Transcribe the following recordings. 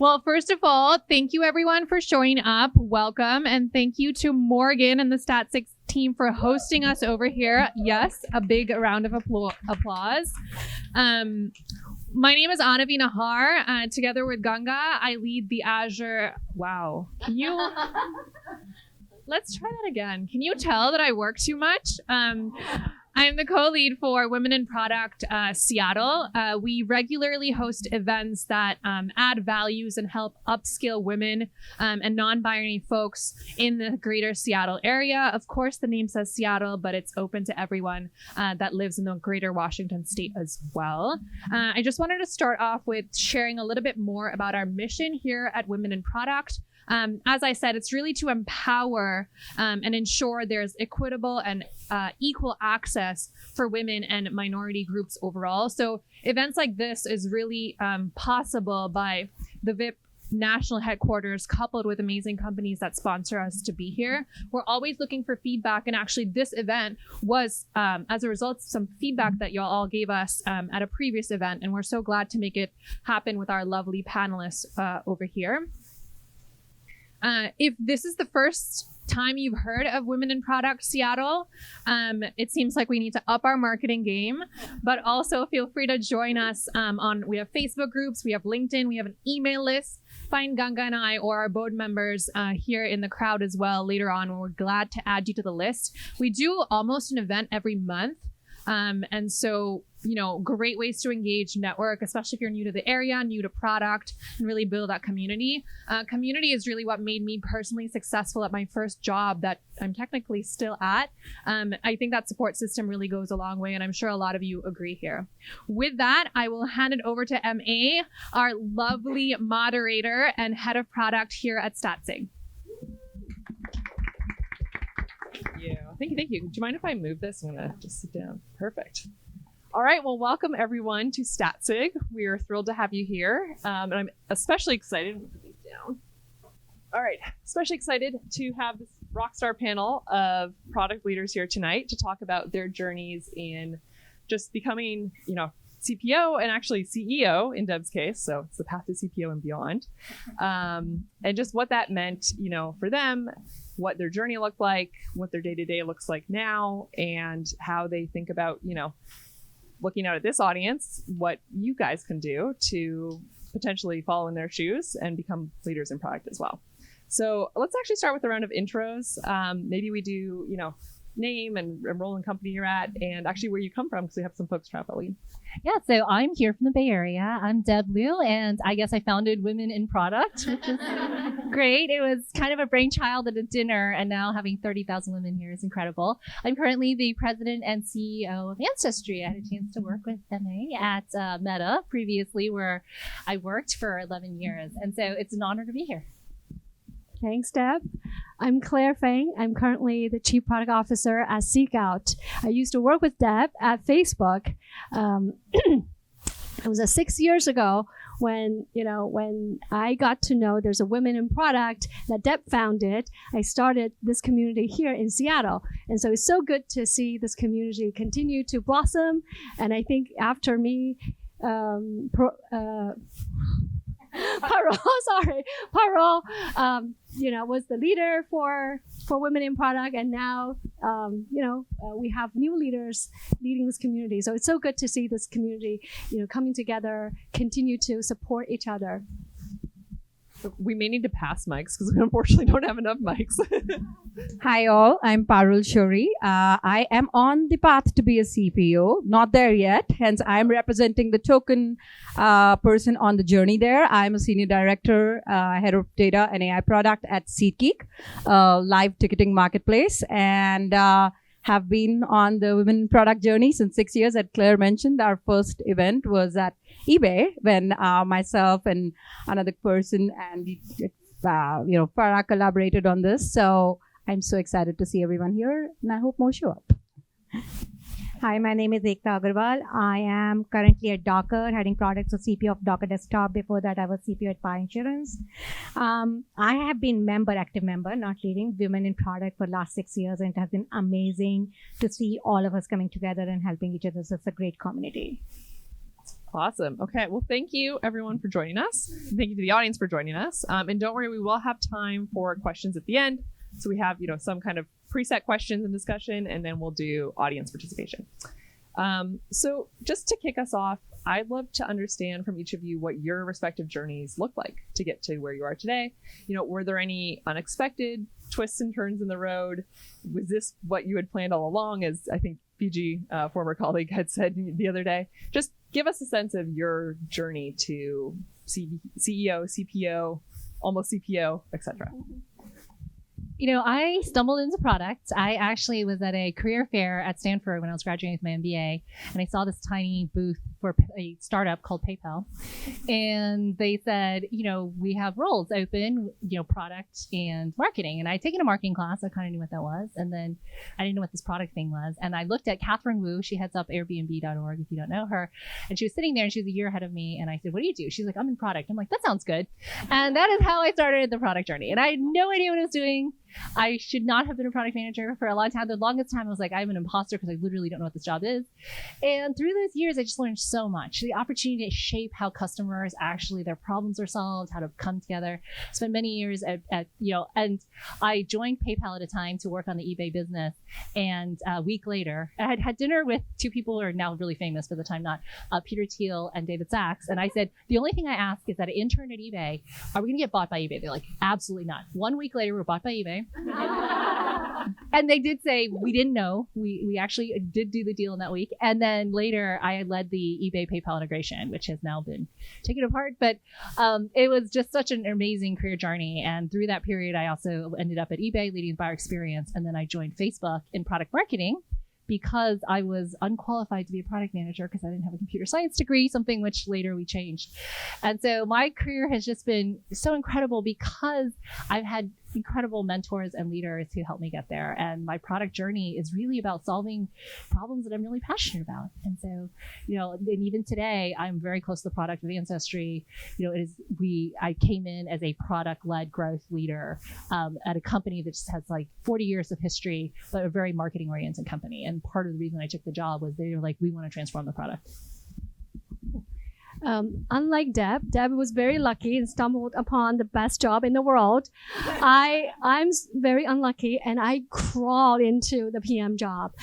Well, first of all, thank you everyone for showing up. Welcome. And thank you to Morgan and the Stat6 team for hosting us over here. Yes, a big round of applause. My name is Anavi Nahar. Together with Ganga, I lead the Azure. Wow. Let's try that again. Can you tell that I work too much? I'm the co-lead for Women in Product Seattle. We regularly host events that add values and help upskill women and non-binary folks in the greater Seattle area. Of course, the name says Seattle, but it's open to everyone that lives in the greater Washington state as well. I just wanted to start off with sharing a little bit more about our mission here at Women in Product. As I said, it's really to empower and ensure there's equitable and equal access for women and minority groups overall. So events like this is really possible by the VIP national headquarters coupled with amazing companies that sponsor us to be here. We're always looking for feedback, and actually this event was as a result of some feedback that y'all all gave us at a previous event, and we're so glad to make it happen with our lovely panelists over here. If this is the first time you've heard of Women in Product Seattle, it seems like we need to up our marketing game, but also feel free to join us we have Facebook groups, we have LinkedIn, we have an email list. Find Ganga and I or our board members here in the crowd as well later on, when we're glad to add you to the list. We do almost an event every month. And so, great ways to engage, network, especially if you're new to the area, new to product, and really build that community. Community is really what made me personally successful at my first job that I'm technically still at. I think that support system really goes a long way, and I'm sure a lot of you agree here. With that, I will hand it over to MA, our lovely moderator and head of product here at StatSig. Thank you. Do you mind if I move this? I'm gonna just sit down. Perfect. All right, well, welcome everyone to StatSig. We are thrilled to have you here. And I'm especially excited, I'm gonna put these down. All right, especially excited to have this rockstar panel of product leaders here tonight to talk about their journeys in just becoming, CPO and actually CEO in Deb's case. So it's the path to CPO and beyond. And just what that meant, for them, what their journey looked like, what their day-to-day looks like now, and how they think about, looking out at this audience, what you guys can do to potentially follow in their shoes and become leaders in product as well. So let's actually start with a round of intros. Maybe we do, name and role and company you're at, and actually where you come from, because we have some folks traveling. Yeah, so I'm here from the Bay Area. I'm Deb Liu, and I guess I founded Women in Product, which is great. It was kind of a brainchild at a dinner, and now having 30,000 women here is incredible. I'm currently the president and CEO of Ancestry. I had a chance to work with MA at Meta previously, where I worked for 11 years, and so it's an honor to be here. Thanks, Deb. I'm Claire Fang. I'm currently the Chief Product Officer at Seekout. I used to work with Deb at Facebook. It was 6 years ago when I got to know there's a Women in Product that Deb founded. I started this community here in Seattle. And so it's so good to see this community continue to blossom. And I think after me, Parul, was the leader for Women in Product, and now, we have new leaders leading this community. So it's so good to see this community, coming together, continue to support each other. We may need to pass mics because we unfortunately don't have enough mics. Hi all, I'm Parul Shuri. I am on the path to be a CPO, not there yet. Hence, I'm representing the token person on the journey there. I'm a senior director, head of data and AI product at SeatGeek, live ticketing marketplace, and have been on the women product journey since 6 years. As Claire mentioned, our first event was at eBay when myself and another person and Farah collaborated on this. So I'm so excited to see everyone here, and I hope more show up. Hi, my name is Ekta Agarwal. I am currently at Docker, heading products of CPO of Docker Desktop. Before that, I was CPO at Pi Insurance. I have been active member, not leading Women in Product for the last 6 years, and it has been amazing to see all of us coming together and helping each other. So it's a great community. Awesome. Okay. Well, thank you everyone for joining us. Thank you to the audience for joining us. And don't worry, we will have time for questions at the end. So we have, some kind of preset questions and discussion, and then we'll do audience participation. So just to kick us off, I'd love to understand from each of you what your respective journeys look like to get to where you are today. Were there any unexpected twists and turns in the road? Was this what you had planned all along, as I think PG, former colleague, had said the other day? Just give us a sense of your journey to CEO, CPO, almost CPO, etc. I stumbled into product. I actually was at a career fair at Stanford when I was graduating with my MBA, and I saw this tiny booth for a startup called PayPal. And they said, we have roles open, product and marketing. And I had taken a marketing class. I kind of knew what that was. And then I didn't know what this product thing was. And I looked at Catherine Wu. She heads up Airbnb.org, if you don't know her. And she was sitting there, and she was a year ahead of me. And I said, what do you do? She's like, I'm in product. I'm like, that sounds good. And that is how I started the product journey. And I had no idea what I was doing. I should not have been a product manager for a long time. The longest time I was like, I'm an imposter because I literally don't know what this job is. And through those years, I just learned so much. The opportunity to shape how customers actually, their problems are solved, how to come together. Spent many years and I joined PayPal at a time to work on the eBay business. And a week later, I had dinner with two people who are now really famous, for the time not, Peter Thiel and David Sachs. And I said, the only thing I ask is that an intern at eBay, are we going to get bought by eBay? They're like, absolutely not. 1 week later, we're bought by eBay. And they did say, we didn't know. We actually did do the deal in that week. And then later I led the eBay PayPal integration, which has now been taken apart. But it was just such an amazing career journey. And through that period, I also ended up at eBay leading buyer experience. And then I joined Facebook in product marketing, because I was unqualified to be a product manager because I didn't have a computer science degree, something which later we changed. And so my career has just been so incredible because I've had incredible mentors and leaders who helped me get there. And my product journey is really about solving problems that I'm really passionate about. And so, and even today, I'm very close to the product of Ancestry. I came in as a product-led growth leader at a company that just has like 40 years of history, but a very marketing-oriented company. And part of the reason I took the job was they were like, we want to transform the product. Unlike Deb was very lucky and stumbled upon the best job in the world. I'm very unlucky, and I crawled into the PM job.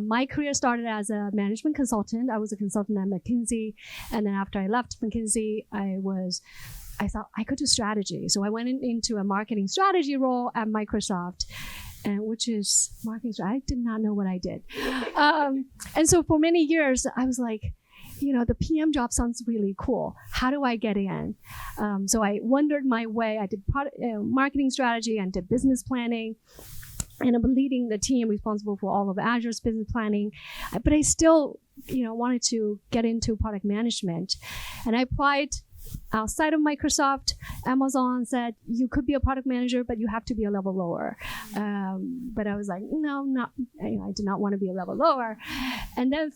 My career started as a management consultant. I was a consultant at McKinsey, and then after I left McKinsey, I thought I could do strategy. So I went into a marketing strategy role at Microsoft, which is marketing strategy. I did not know what I did. And so for many years, I was like, the PM job sounds really cool. How do I get in? So I wandered my way. I did marketing strategy and did business planning. And I'm leading the team responsible for all of Azure's business planning. But I still, wanted to get into product management. And I applied outside of Microsoft. Amazon said, you could be a product manager, but you have to be a level lower. But I was like, no, not, I did not want to be a level lower. And then,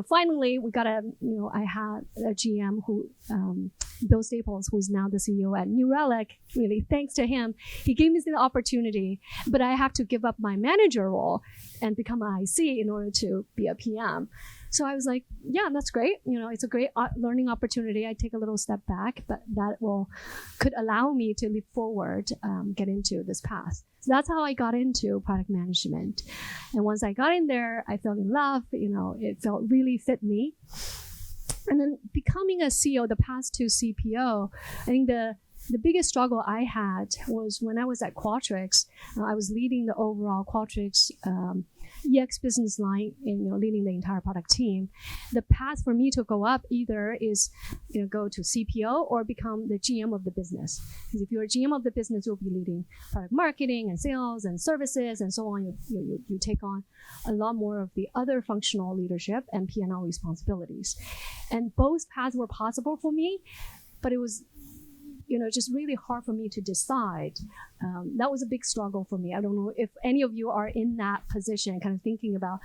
finally we got I had a GM who, Bill Staples, who's now the CEO at New Relic. Really, thanks to him, he gave me the opportunity, but I have to give up my manager role and become an IC in order to be a PM. So I was like, yeah, that's great. It's a great learning opportunity. I take a little step back, but that could allow me to leap forward, get into this path. So that's how I got into product management. And once I got in there, I fell in love. It felt really fit me. And then becoming a CEO, the path to CPO, I think the biggest struggle I had was when I was at Qualtrics. I was leading the overall Qualtrics EX business line in leading the entire product team. The path for me to go up either is go to CPO or become the GM of the business. Because if you're a GM of the business, you'll be leading product marketing and sales and services and so on. You take on a lot more of the other functional leadership and P&L responsibilities. And both paths were possible for me, but it was just really hard for me to decide. That was a big struggle for me. I don't know if any of you are in that position, kind of thinking about,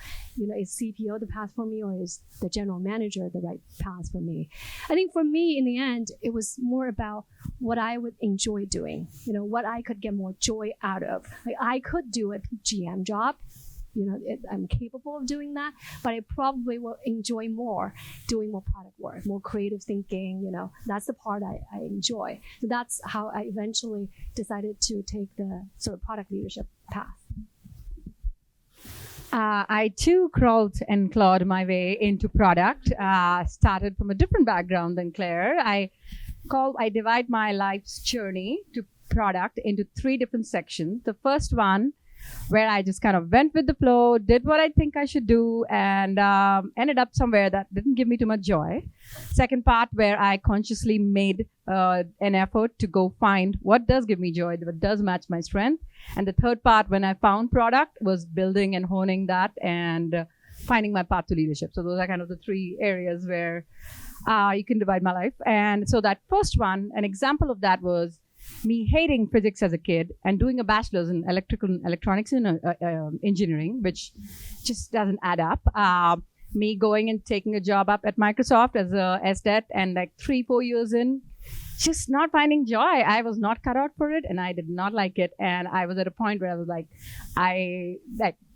is CPO the path for me, or is the general manager the right path for me? I think for me, in the end, it was more about what I would enjoy doing, what I could get more joy out of. Like, I could do a GM job, I'm capable of doing that, but I probably will enjoy more doing more product work, more creative thinking. That's the part I enjoy. So that's how I eventually decided to take the sort of product leadership path. I too crawled and clawed my way into product. Started from a different background than Claire. I divide my life's journey to product into 3 different sections. The first one, where I just kind of went with the flow, did what I think I should do, and ended up somewhere that didn't give me too much joy. Second part, where I consciously made an effort to go find what does give me joy, what does match my strength. And the third part, when I found product, was building and honing that and finding my path to leadership. So those are kind of the 3 areas where you can divide my life. And so that first one, an example of that was me hating physics as a kid and doing a bachelor's in electrical and electronics engineering, which just doesn't add up. Me going and taking a job up at Microsoft as a SDET, and like 3-4 years in, just not finding joy. I was not cut out for it, and I did not like it. And I was at a point where I was like,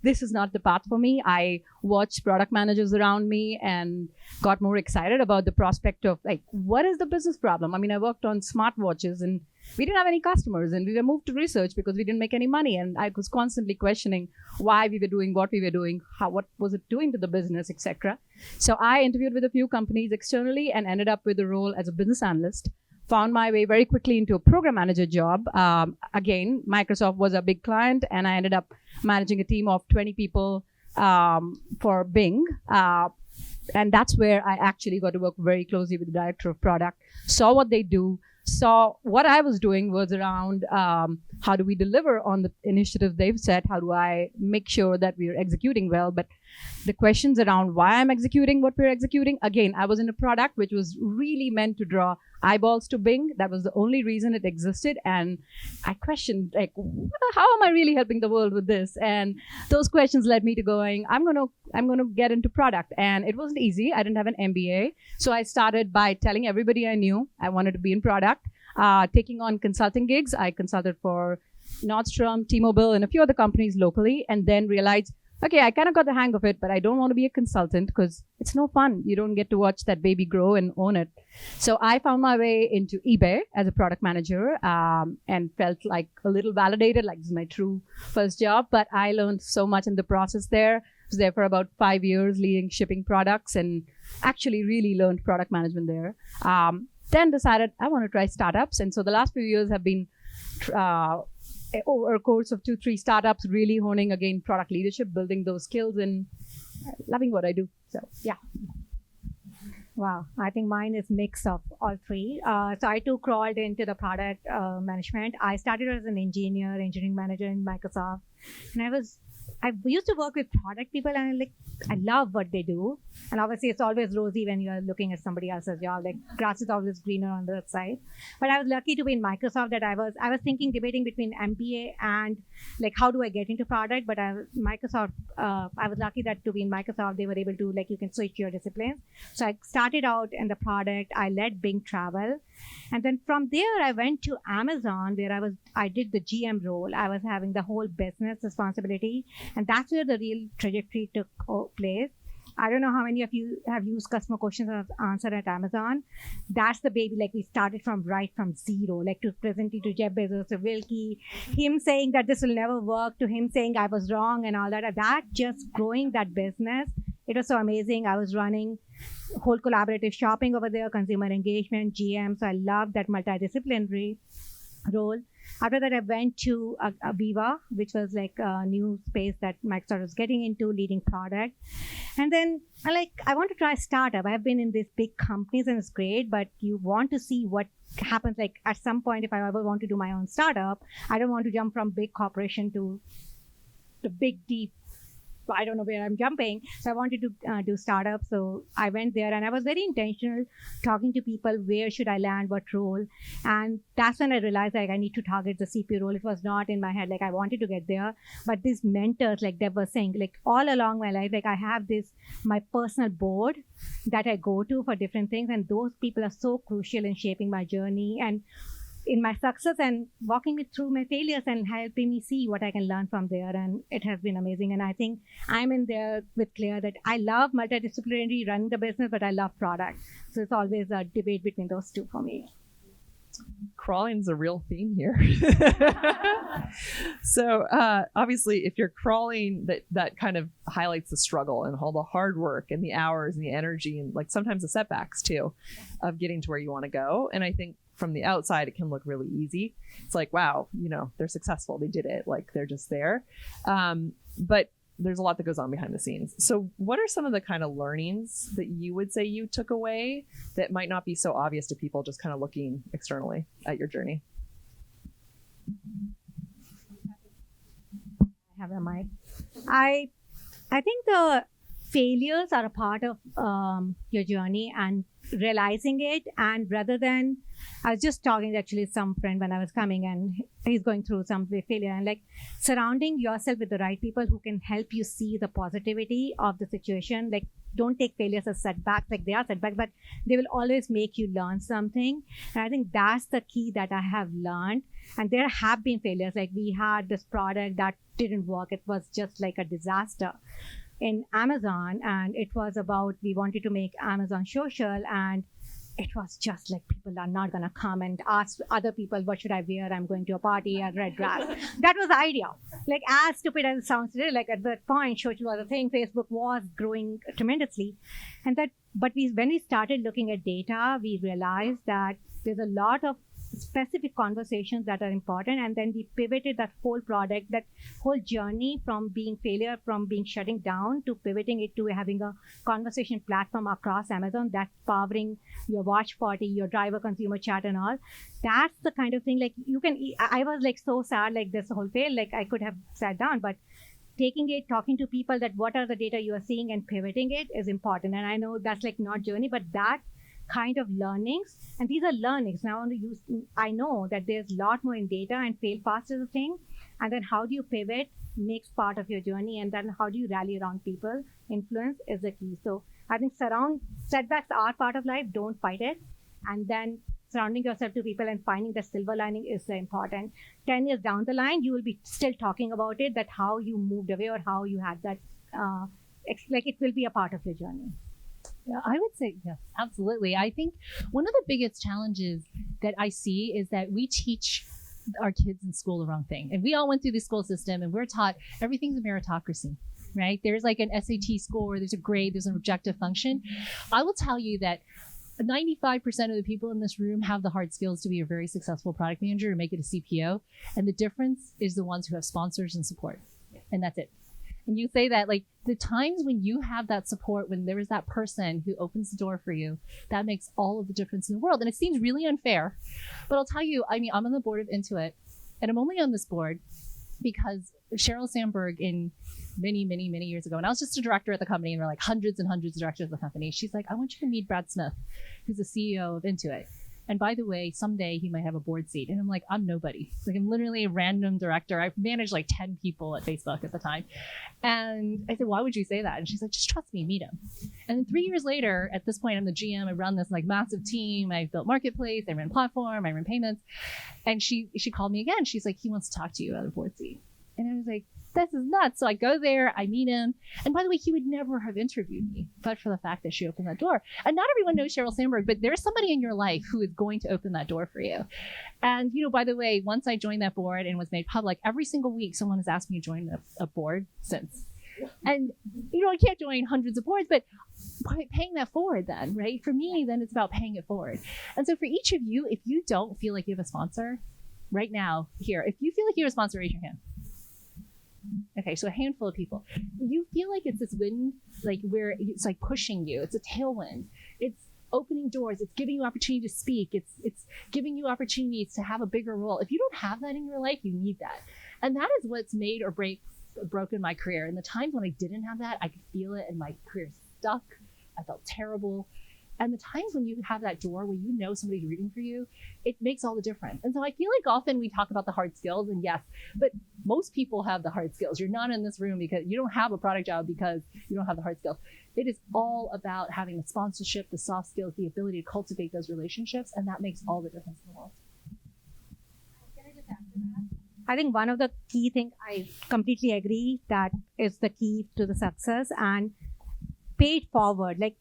this is not the path for me. I watched product managers around me and got more excited about the prospect of what is the business problem? I mean, I worked on smartwatches and we didn't have any customers, and we were moved to research because we didn't make any money. And I was constantly questioning why we were doing what we were doing, what was it doing to the business, etc. So I interviewed with a few companies externally and ended up with a role as a business analyst. Found my way very quickly into a program manager job. Again, Microsoft was a big client, and I ended up managing a team of 20 people for Bing. And that's where I actually got to work very closely with the director of product, saw what they do, saw what I was doing was around how do we deliver on the initiative they've set, how do I make sure that we're executing well. But the questions around why I'm executing what we're executing, again, I was in a product which was really meant to draw eyeballs to Bing. That was the only reason it existed. And I questioned, how am I really helping the world with this? And those questions led me to going, I'm gonna get into product. And it wasn't easy. I didn't have an MBA. So I started by telling everybody I knew I wanted to be in product, taking on consulting gigs. I consulted for Nordstrom, T-Mobile, and a few other companies locally, and then realized, okay, I kind of got the hang of it, but I don't want to be a consultant because it's no fun. You don't get to watch that baby grow and own it. So I found my way into eBay as a product manager and felt like a little validated, like this is my true first job. But I learned so much in the process there. I was there for about 5 years leading shipping products and actually really learned product management there. Then decided I want to try startups. And so the last few years have been over a course of 2-3 startups, really honing again product leadership, building those skills, and loving what I do. So yeah. Wow, I think mine is mix of all 3. So I too crawled into the product management. I started as an engineering manager in Microsoft, and I used to work with product people, and I love what they do. And obviously, it's always rosy when you're looking at somebody else's job. Like grass is always greener on the other side. But I was lucky to be in Microsoft. That I was debating between MBA and how do I get into product. But Microsoft, I was lucky that to be in Microsoft, they were able to you can switch your disciplines. So I started out in the product. I led Bing Travel, and then from there I went to Amazon, where I did the GM role. I was having the whole business responsibility. And that's where the real trajectory took place. I don't know how many of you have used customer questions and answer at Amazon. That's the baby. We started from zero, to presenting to Jeff Bezos, to Wilkie, him saying that this will never work, to him saying I was wrong and all that. That just growing that business, it was so amazing. I was running whole collaborative shopping over there, consumer engagement, GM. So I loved that multidisciplinary role. After that, I went to Aviva, which was a new space that Microsoft was getting into, leading product. And then I want to try startup. I've been in these big companies and it's great, but you want to see what happens. At some point, if I ever want to do my own startup, I don't want to jump from big corporation to the big, deep, I don't know where I'm jumping. So I wanted to do startups. So I went there and I was very intentional, talking to people, where should I land, what role. And that's when I realized I need to target the CPO role. It was not in my head, I wanted to get there. But these mentors, like Deb was saying, all along my life, I have my personal board that I go to for different things. And those people are so crucial in shaping my journey. And in my success and walking me through my failures and helping me see what I can learn from there. And it has been amazing. And I think I'm in there with Claire that I love multidisciplinary running the business, but I love product. So it's always a debate between those two for me. Crawling's a real theme here. So obviously, if you're crawling, that kind of highlights the struggle and all the hard work and the hours and the energy and like sometimes the setbacks too of getting to where you want to go. And I think from the outside, it can look really easy. It's like, wow, they're successful. They did it. Like they're just there. But there's a lot that goes on behind the scenes. So what are some of the kind of learnings that you would say you took away that might not be so obvious to people just kind of looking externally at your journey? I have a mic. I think the failures are a part of your journey and realizing it. And rather than, I was just talking to actually some friend when I was coming and he's going through some failure, and like surrounding yourself with the right people who can help you see the positivity of the situation. Like don't take failures as setbacks, like they are setbacks, but they will always make you learn something. And I think that's the key that I have learned. And there have been failures. Like we had this product that didn't work. It was just like a disaster in Amazon, and it was about, we wanted to make Amazon social, and it was just like people are not going to come and ask other people, what should I wear? I'm going to a party at red dress. That was the idea. Like as stupid as it sounds today, like at that point, social was a thing, Facebook was growing tremendously. And but when we started looking at data, we realized that there's a lot of specific conversations that are important, and then we pivoted that whole product, that whole journey from being failure, from being shutting down, to pivoting it to having a conversation platform across Amazon that's powering your watch party, your driver consumer chat and all. That's the kind of thing, like you can, I was like so sad, like this whole fail, like I could have sat down, but taking it, talking to people that what are the data you are seeing and pivoting it is important. And I know that's like not journey, but that kind of learnings, and these are learnings now. I know that there's a lot more in data, and fail fast is a thing, and then how do you pivot makes part of your journey, and then how do you rally around people, influence is the key. So I think setbacks are part of life, don't fight it, and then surrounding yourself to people and finding the silver lining is important. 10 years down the line, you will be still talking about it, that how you moved away or how you had that, like it will be a part of your journey. Yeah, I would say yes, absolutely. I think one of the biggest challenges that I see is that we teach our kids in school the wrong thing. And we all went through the school system and we're taught everything's a meritocracy, right? There's like an SAT score, there's a grade, there's an objective function. I will tell you that 95% of the people in this room have the hard skills to be a very successful product manager or make it a CPO. And the difference is the ones who have sponsors and support. And that's it. And you say that, like, the times when you have that support, when there is that person who opens the door for you, that makes all of the difference in the world. And it seems really unfair, but I'll tell you, I mean, I'm on the board of Intuit, and I'm only on this board because Sheryl Sandberg many years ago, and I was just a director at the company, and there were like hundreds and hundreds of directors of the company. She's like, I want you to meet Brad Smith, who's the CEO of Intuit. And by the way, someday he might have a board seat. And I'm like, I'm nobody. Like, I'm literally a random director. I've managed like 10 people at Facebook at the time. And I said, why would you say that? And she's like, just trust me, meet him. And then 3 years later, at this point, I'm the GM. I run this like massive team. I've built Marketplace. I ran platform. I ran payments. And she called me again. She's like, he wants to talk to you about a board seat. And I was like, this is nuts. So I go there, I meet him. And by the way, he would never have interviewed me, but for the fact that she opened that door. And not everyone knows Sheryl Sandberg, but there's somebody in your life who is going to open that door for you. And, you know, by the way, once I joined that board and was made public, every single week someone has asked me to join a board since. And, you know, I can't join hundreds of boards, but paying that forward then, right? For me, then it's about paying it forward. And so for each of you, if you don't feel like you have a sponsor right now here, if you feel like you have a sponsor, raise your hand. Okay, so a handful of people. You feel like it's this wind, like where it's like pushing you. It's a tailwind. It's opening doors. It's giving you opportunity to speak. It's giving you opportunities to have a bigger role. If you don't have that in your life, you need that. And that is what's made or broken my career. And the times when I didn't have that, I could feel it and my career stuck. I felt terrible. And the times when you have that door where you know somebody's rooting for you, it makes all the difference. And so I feel like often we talk about the hard skills, and yes, but most people have the hard skills. You're not in this room because you don't have a product job because you don't have the hard skills. It is all about having the sponsorship, the soft skills, the ability to cultivate those relationships, and that makes all the difference in the world. I think one of the key things I completely agree that is the key to the success, and paid forward, like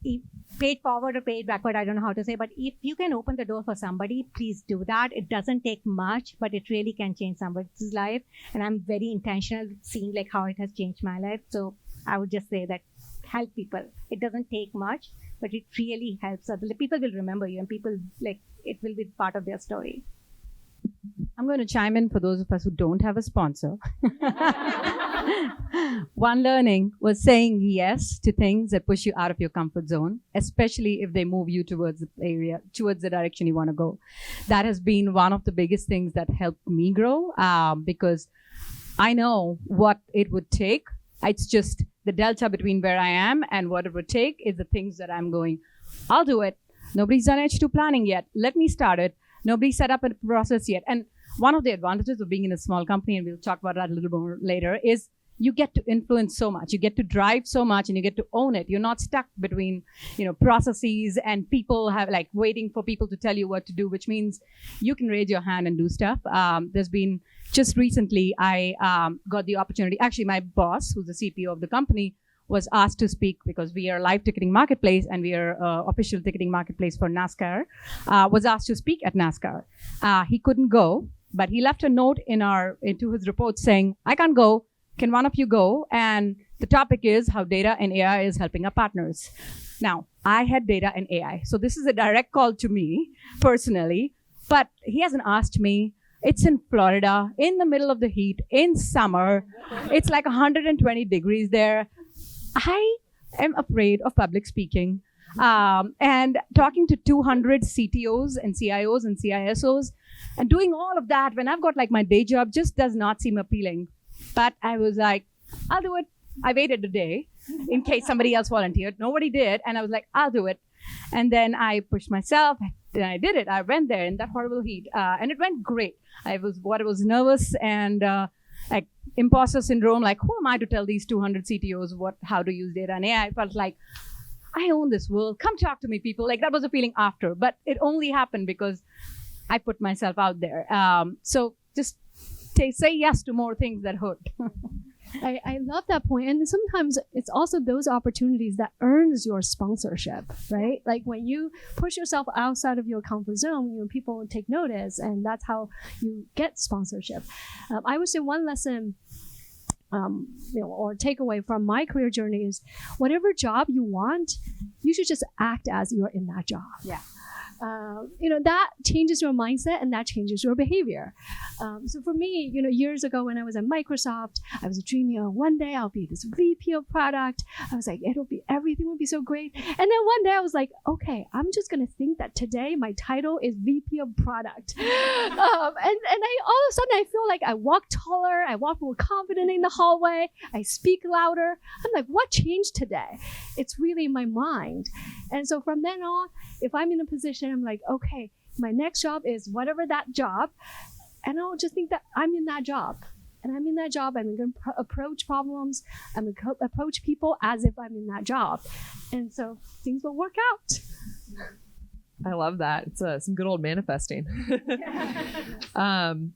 paid forward or paid backward, I don't know how to say, but if you can open the door for somebody, please do that. It doesn't take much, but it really can change somebody's life. And I'm very intentional seeing like how it has changed my life. So I would just say that help people. It doesn't take much, but it really helps. People will remember you, and people like it will be part of their story. I'm going to chime in for those of us who don't have a sponsor. One learning was saying yes to things that push you out of your comfort zone, especially if they move you towards the direction you want to go. That has been one of the biggest things that helped me grow, because I know what it would take. It's just the delta between where I am and what it would take is the things that I'm going, I'll do it. Nobody's done H2 planning yet. Let me start it. Nobody set up a process yet. And one of the advantages of being in a small company, and we'll talk about that a little more later, is you get to influence so much. You get to drive so much, and you get to own it. You're not stuck between, processes and people have like waiting for people to tell you what to do, which means you can raise your hand and do stuff. There's been just recently, I got the opportunity. Actually, my boss, who's the CPO of the company, was asked to speak because we are a live ticketing marketplace and we are official ticketing marketplace for NASCAR, was asked to speak at NASCAR. He couldn't go, but he left a note into his report saying, I can't go. Can one of you go? And the topic is how data and AI is helping our partners. Now, I had data and AI. So this is a direct call to me personally, but he hasn't asked me. It's in Florida, in the middle of the heat, in summer. It's like 120 degrees there. I am afraid of public speaking. And talking to 200 CTOs and CIOs and CISOs and doing all of that when I've got like my day job just does not seem appealing. But I was like, I'll do it. I waited a day in case somebody else volunteered. Nobody did. And I was like, I'll do it. And then I pushed myself and I did it. I went there in that horrible heat. And it went great. I was nervous and like imposter syndrome, like who am I to tell these 200 CTOs how to use data and AI? I felt like I own this world. Come talk to me, people. Like that was a feeling after, but it only happened because I put myself out there. So just say yes to more things that hurt. I love that point. And sometimes it's also those opportunities that earns your sponsorship, right? Like when you push yourself outside of your comfort zone, people take notice, and that's how you get sponsorship. I would say one lesson or takeaway from my career journey is whatever job you want, you should just act as you're in that job. Yeah. That changes your mindset and that changes your behavior. So for me, years ago when I was at Microsoft, I was dreaming of one day I'll be this VP of product. I was like, everything would be so great. And then one day I was like, okay, I'm just going to think that today my title is VP of product. And all of a sudden I feel like I walk taller, I walk more confident in the hallway, I speak louder. I'm like, what changed today? It's really my mind. And so from then on, if I'm in a position, I'm like, okay, my next job is whatever that job. And I'll just think that I'm in that job. And I'm in that job. I'm going to approach problems. I'm going to approach people as if I'm in that job. And so things will work out. I love that. It's some good old manifesting.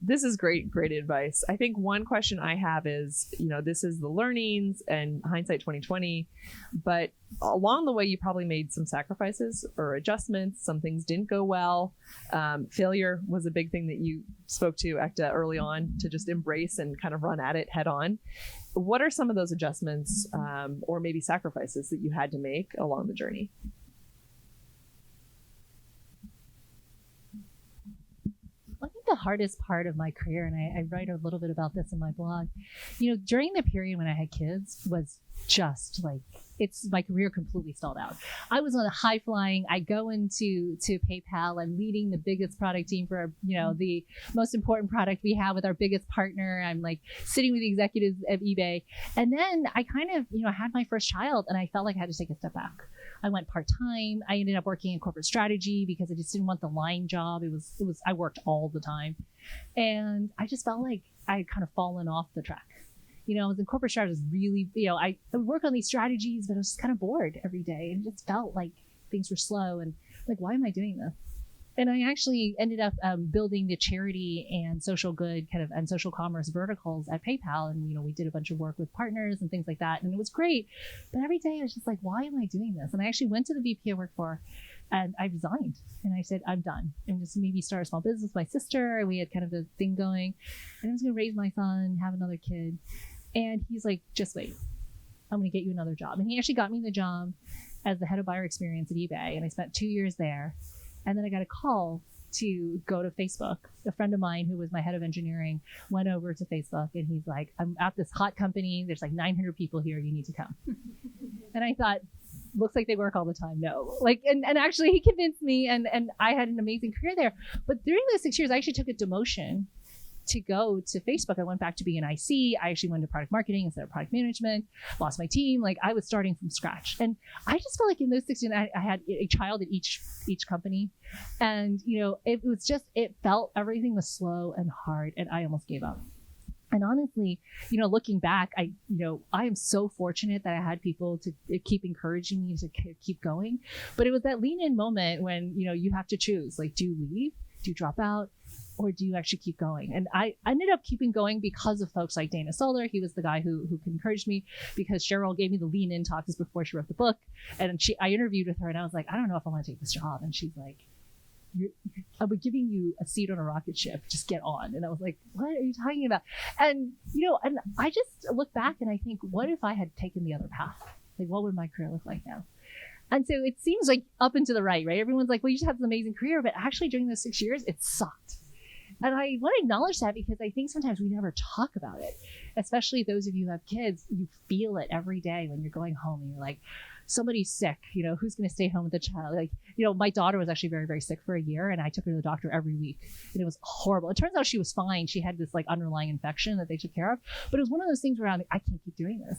This is great advice. I think one question I have is, this is the learnings and hindsight 2020, but along the way, you probably made some sacrifices or adjustments. Some things didn't go well. Failure was a big thing that you spoke to, Ekta, early on, to just embrace and kind of run at it head on. What are some of those adjustments or maybe sacrifices that you had to make along the journey? I think the hardest part of my career, and I write a little bit about this in my blog, during the period when I had kids was just like, my career completely stalled out. I was on a high flying. I go into PayPal. I'm leading the biggest product team for the most important product we have with our biggest partner. I'm like sitting with the executives of eBay, and then I kind of had my first child, and I felt like I had to take a step back. I went part-time. I ended up working in corporate strategy because I just didn't want the line job. It was I worked all the time, and I just felt like I had kind of fallen off the track. I was in corporate strategy, was really, I would work on these strategies, but I was just kind of bored every day. And it just felt like things were slow and like, why am I doing this? And I actually ended up building the charity and social good kind of and social commerce verticals at PayPal. And, you know, we did a bunch of work with partners and things like that. And it was great. But every day I was just like, why am I doing this? And I actually went to the VP I worked for and I resigned. And I said, I'm done. And just maybe start a small business with my sister. And we had kind of a thing going. And I was going to raise my son, have another kid. And he's like, just wait. I'm going to get you another job. And he actually got me the job as the head of buyer experience at eBay. And I spent 2 years there. And then I got a call to go to Facebook. A friend of mine who was my head of engineering went over to Facebook and he's like, I'm at this hot company. There's like 900 people here. You need to come. And I thought, looks like they work all the time. No. Like, and actually he convinced me and I had an amazing career there. But during those 6 years, I actually took a demotion to go to Facebook. I went back to be an IC. I actually went to product marketing instead of product management, lost my team. Like I was starting from scratch. And I just felt like in those 6 years, I had a child at each company. And, you know, it felt everything was slow and hard and I almost gave up. And honestly, you know, looking back, I am so fortunate that I had people to keep encouraging me to keep going. But it was that lean in moment when, you know, you have to choose, like, do you leave? Do you drop out? Or do you actually keep going? And I ended up keeping going because of folks like Dana Solar. He was the guy who encouraged me, because Cheryl gave me the lean in talks before she wrote the book. And I interviewed with her and I was like, I don't know if I want to take this job. And she's like, I'll be giving you a seat on a rocket ship. Just get on. And I was like, what are you talking about? And, you know, and I just look back and I think, what if I had taken the other path? Like, what would my career look like now? And so it seems like up and to the right? Everyone's like, well, you just had an amazing career. But actually during those 6 years, it sucked. And I want to acknowledge that because I think sometimes we never talk about it, especially those of you who have kids. You feel it every day when you're going home and you're like, somebody's sick, you know, who's going to stay home with the child? Like, you know, my daughter was actually very, very sick for a year and I took her to the doctor every week and it was horrible. It turns out she was fine. She had this like underlying infection that they took care of, but it was one of those things where I'm like, I can't keep doing this.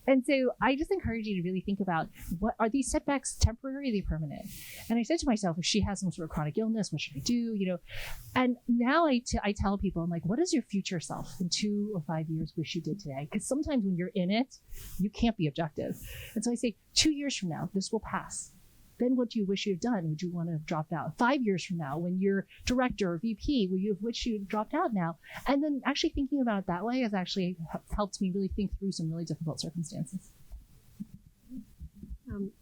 And so I just encourage you to really think about, what are these setbacks temporary, are they permanent? And I said to myself, if she has some sort of chronic illness, what should I do? You know, and now I tell people, I'm like, what does your future self in 2 or 5 years wish you did today? Because sometimes when you're in it, you can't be objective. And so I say, 2 years from now, this will pass. Then what do you wish you had done? Would you want to have dropped out? 5 years from now, when you're director or VP, will you have wished you had dropped out now? And then actually thinking about it that way has actually helped me really think through some really difficult circumstances.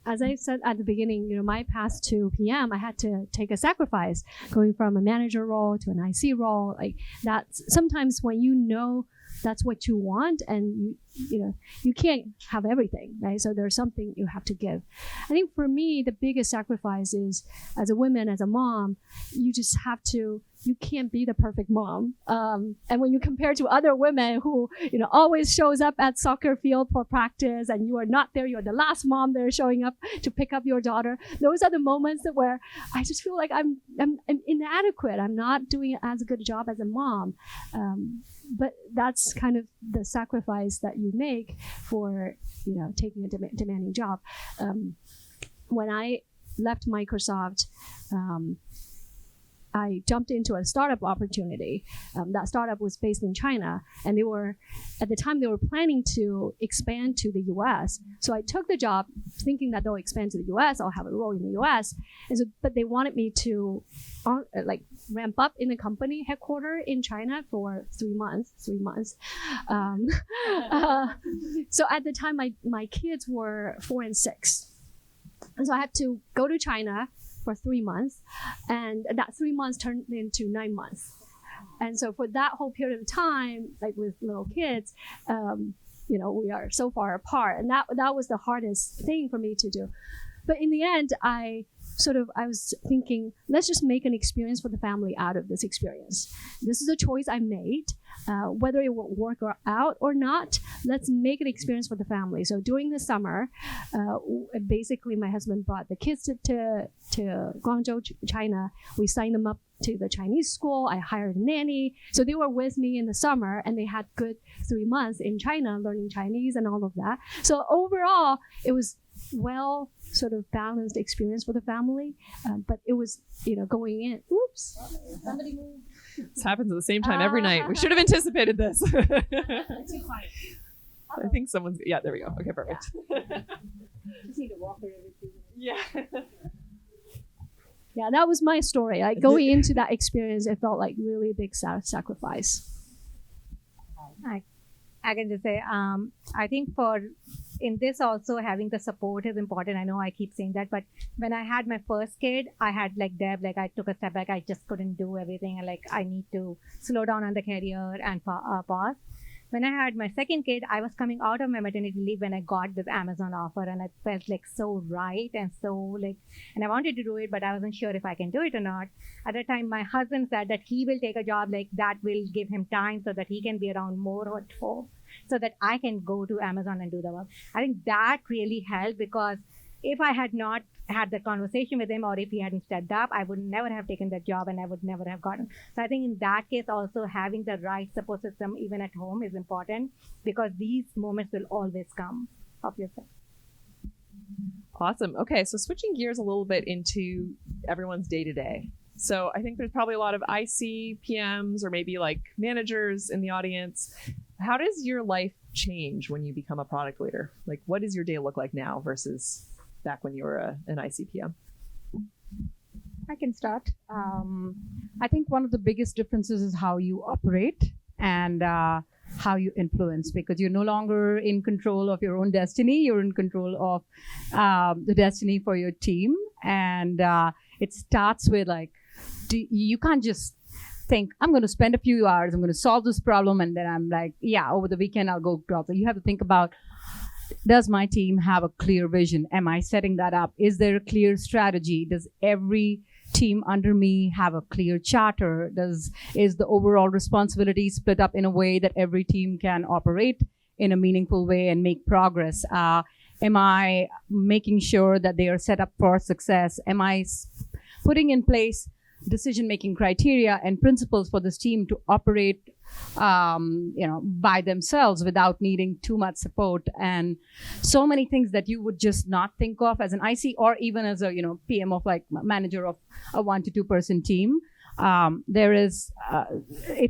As I said at the beginning, you know, my path to PM, I had to take a sacrifice, going from a manager role to an IC role. Like that's sometimes when you know that's what you want and you know you can't have everything, right? So there's something you have to give. I think for me the biggest sacrifice is, as a woman, as a mom, you just have to, you can't be the perfect mom, and when you compare to other women who, you know, always shows up at soccer field for practice and you are not there, you're the last mom there showing up to pick up your daughter, those are the moments where I just feel like I'm inadequate, I'm not doing as good a job as a mom. But that's kind of the sacrifice that you make for, you know, taking a demanding job. When I left Microsoft, I jumped into a startup opportunity. That startup was based in China, and at the time they were planning to expand to the US. So I took the job thinking that they'll expand to the US, I'll have a role in the US. And so, but they wanted me to ramp up in the company headquarters in China for 3 months. So at the time, my kids were 4 and 6. And so I had to go to China for 3 months, and that 3 months turned into 9 months. And so for that whole period of time, like with little kids, you know, we are so far apart, and that was the hardest thing for me to do. But in the end, I was thinking, let's just make an experience for the family out of this experience. This is a choice I made. Whether it will work out or not, let's make an experience for the family. So during the summer, basically my husband brought the kids to Guangzhou, China. We signed them up to the Chinese school. I hired a nanny. So they were with me in the summer, and they had good 3 months in China learning Chinese and all of that. So overall, it was well sort of balanced experience for the family. But it was, you know, going in, oops, somebody moved. This happens at the same time every night. We should have anticipated this. Too quiet. I think someone's, yeah, there we go. Okay, perfect. Just need to walk her every few minutes. Yeah. yeah, that was my story. Like going into that experience, it felt like really big sacrifice. I can just say, I think in this also having the support is important. I know I keep saying that, but when I had my first kid, I had like Deb, like I took a step back. I just couldn't do everything. And like I need to slow down on the career and pause. When I had my second kid, I was coming out of my maternity leave when I got this Amazon offer, and it felt like so right and so like, and I wanted to do it, but I wasn't sure if I can do it or not. At that time, my husband said that he will take a job like that will give him time so that he can be around more at home, so that I can go to Amazon and do the work. I think that really helped, because if I had not had that conversation with him, or if he hadn't stepped up, I would never have taken that job and I would never have gotten. So I think in that case also having the right support system even at home is important, because these moments will always come of yourself. Awesome. Okay, so switching gears a little bit into everyone's day-to-day. So I think there's probably a lot of IC, PMs, or maybe like managers in the audience. How does your life change when you become a product leader? Like, what does your day look like now versus back when you were an ICPM? I can start. I think one of the biggest differences is how you operate and how you influence, because you're no longer in control of your own destiny. You're in control of the destiny for your team. And it starts with like, you can't just think, I'm going to spend a few hours, I'm going to solve this problem, and then I'm like, yeah, over the weekend I'll go drop it. You have to think about, does my team have a clear vision? Am I setting that up? Is there a clear strategy? Does every team under me have a clear charter? Is the overall responsibility split up in a way that every team can operate in a meaningful way and make progress? Am I making sure that they are set up for success? Am I putting in place decision-making criteria and principles for this team to operate by themselves without needing too much support? And so many things that you would just not think of as an IC, or even as a PM of like manager of a 1 to 2 person team. It's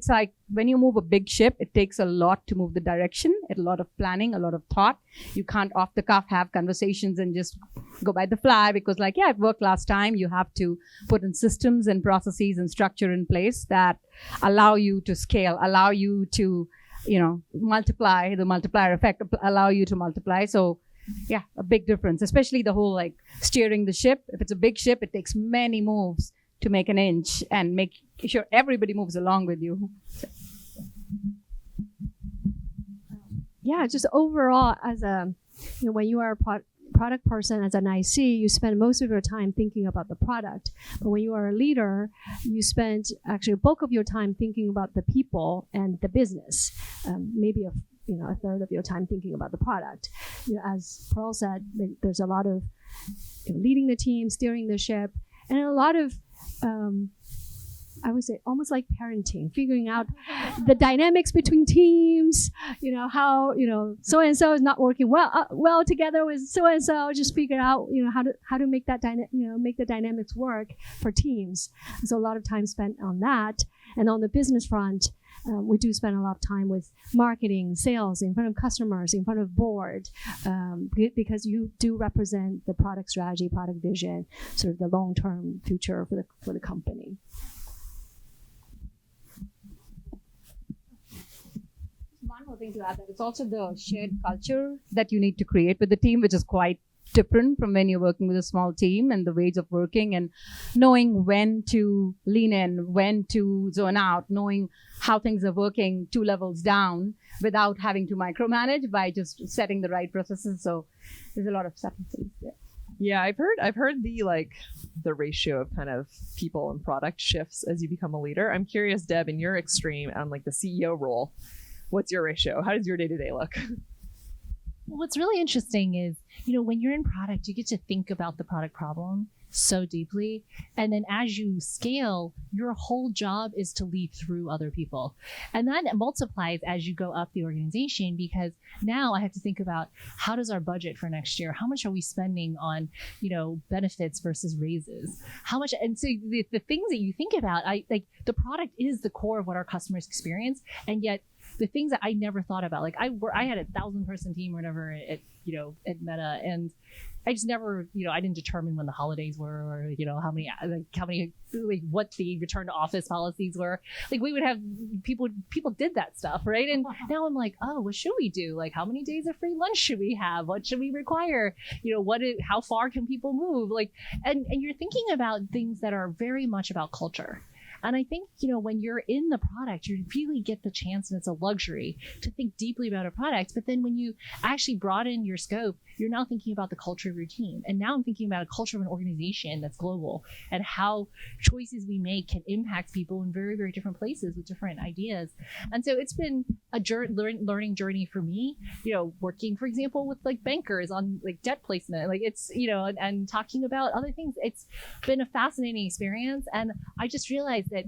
like when you move a big ship, it takes a lot to move the direction, a lot of planning, a lot of thought. You can't off the cuff have conversations and just go by the fly, because like, yeah, it worked last time. You have to put in systems and processes and structure in place that allow you to scale, allow you to, multiply, the multiplier effect, allow you to multiply. So yeah, a big difference, especially the whole like steering the ship. If it's a big ship, it takes many moves to make an inch and make sure everybody moves along with you. Yeah, just overall, as a when you are a product person, as an IC, you spend most of your time thinking about the product. But when you are a leader, you spend actually a bulk of your time thinking about the people and the business. Maybe a third of your time thinking about the product. As Pearl said, there's a lot of leading the team, steering the ship, and a lot of I would say almost like parenting, figuring out the dynamics between teams, how, so-and-so is not working well together with so-and-so, just figure out, how to make that make the dynamics work for teams. So a lot of time spent on that. And on the business front, we do spend a lot of time with marketing, sales, in front of customers, in front of board, because you do represent the product strategy, product vision, sort of the long-term future for the company. One more thing to add, that it's also the shared culture that you need to create with the team, which is quite different from when you're working with a small team, and the ways of working and knowing when to lean in, when to zone out, knowing how things are working 2 levels down without having to micromanage by just setting the right processes. So there's a lot of subtleties there. Yeah, I've heard the ratio of kind of people and product shifts as you become a leader. I'm curious, Deb, in your extreme on like the CEO role, what's your ratio? How does your day-to-day look? What's really interesting is, when you're in product, you get to think about the product problem so deeply. And then as you scale, your whole job is to lead through other people. And that multiplies as you go up the organization, because now I have to think about, how does our budget for next year, how much are we spending on, benefits versus raises? How much? And so the things that you think about, the product is the core of what our customers experience. And yet the things that I never thought about, like I had a 1,000-person team or whatever at Meta, and I just never, I didn't determine when the holidays were, or how many what the return to office policies were. Like we would have people did that stuff, right? And now I'm like, oh, what should we do? Like, how many days of free lunch should we have? What should we require? How far can people move? Like, and you're thinking about things that are very much about culture. And I think, when you're in the product, you really get the chance, and it's a luxury to think deeply about a product. But then when you actually broaden your scope, you're now thinking about the culture of your team. And now I'm thinking about a culture of an organization that's global, and how choices we make can impact people in very, very different places with different ideas. And so it's been a learning journey for me, working, for example, with like bankers on like debt placement, like it's, and talking about other things. It's been a fascinating experience. And I just realized that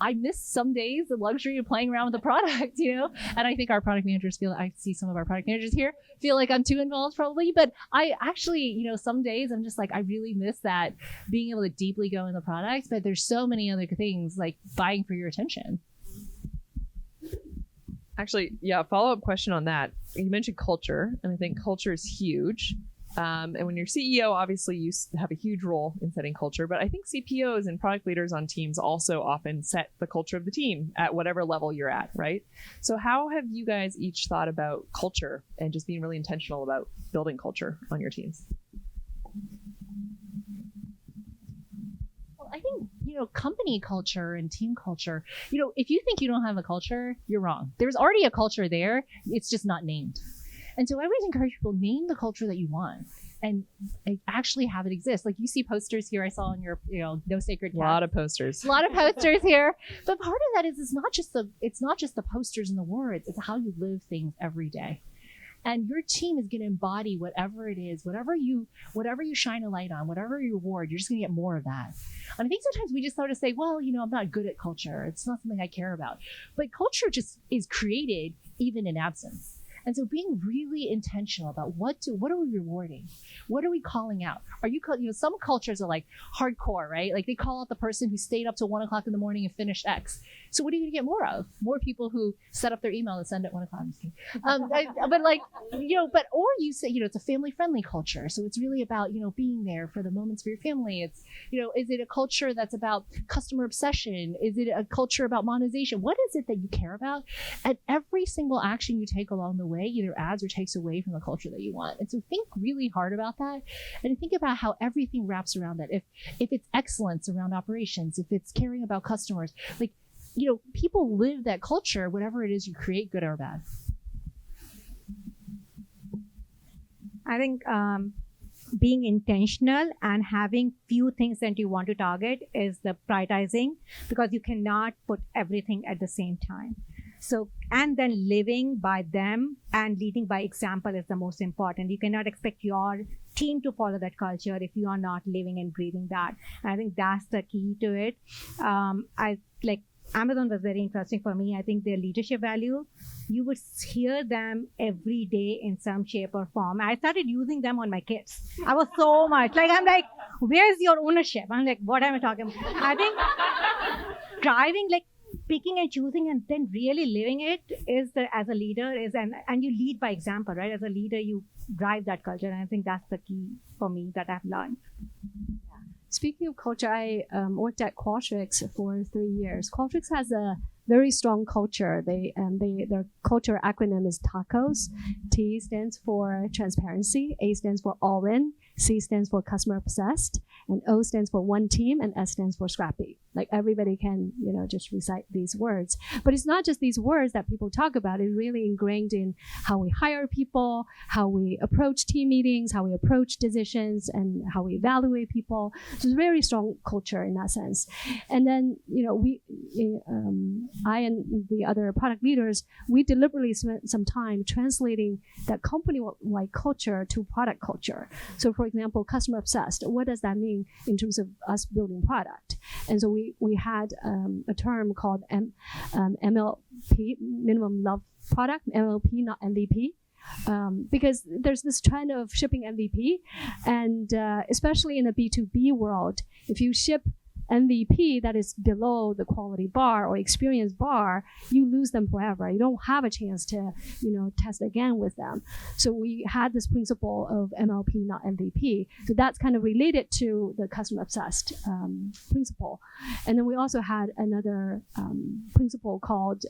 I miss some days the luxury of playing around with the product, and I think our product managers I see some of our product managers here feel like I'm too involved probably, but I actually, some days I'm just like, I really miss that, being able to deeply go in the product, but there's so many other things like vying for your attention. Actually, yeah, follow-up question on that. You mentioned culture, and I think culture is huge. And when you're CEO, obviously you have a huge role in setting culture, but I think CPOs and product leaders on teams also often set the culture of the team at whatever level you're at, right? So how have you guys each thought about culture and just being really intentional about building culture on your teams? Well, I think, company culture and team culture, if you think you don't have a culture, you're wrong. There's already a culture there. It's just not named. And so I always encourage people, name the culture that you want and actually have it exist. Like you see posters here I saw on your, No Sacred Cats. A lot of posters. A lot of posters here. But part of that is it's not just the posters and the words, it's how you live things every day. And your team is going to embody whatever it is, whatever you shine a light on, whatever you reward, you're just going to get more of that. And I think sometimes we just sort of say, well, I'm not good at culture. It's not something I care about. But culture just is created even in absence. And so being really intentional about what are we rewarding? What are we calling out? Are you, some cultures are like hardcore, right? Like they call out the person who stayed up till 1 o'clock in the morning and finished X. So what are you gonna get more of? More people who set up their email to send at 1 o'clock. I'm just kidding. Or you say, it's a family friendly culture. So it's really about, being there for the moments for your family. It's, is it a culture that's about customer obsession? Is it a culture about monetization? What is it that you care about? And every single action you take along the way either adds or takes away from the culture that you want. And so think really hard about that and think about how everything wraps around that. If it's excellence around operations, if it's caring about customers, people live that culture, whatever it is you create, good or bad. I think being intentional and having few things that you want to target is the prioritizing, because you cannot put everything at the same time. So, and then living by them and leading by example is the most important. You cannot expect your team to follow that culture if you are not living and breathing that. And I think that's the key to it. Amazon was very interesting for me. I think their leadership value, you would hear them every day in some shape or form. I started using them on my kids. I was so much I'm like, where's your ownership? I'm like, what am I talking about? I think driving, picking and choosing and then really living it as a leader and you lead by example, right? As a leader, you drive that culture. And I think that's the key for me that I've learned. Speaking of culture, I worked at Qualtrics for 3 years. Qualtrics has a very strong culture. Their culture acronym is TACOS. T stands for transparency, A stands for all in, C stands for customer obsessed, and O stands for one team, and S stands for scrappy. Like everybody can, just recite these words. But it's not just these words that people talk about. It's really ingrained in how we hire people, how we approach team meetings, how we approach decisions, and how we evaluate people. So it's a very strong culture in that sense. And then, I and the other product leaders, we deliberately spent some time translating that company-wide culture to product culture. So for example, customer obsessed, what does that mean in terms of us building product? And so we had a term called MLP, minimum love product, MLP, not MVP. Because there's this trend of shipping MVP, and especially in the B2B world, if you ship MVP that is below the quality bar or experience bar, you lose them forever. You don't have a chance to, test again with them. So we had this principle of MLP, not MVP. So that's kind of related to the customer obsessed principle. And then we also had another principle called,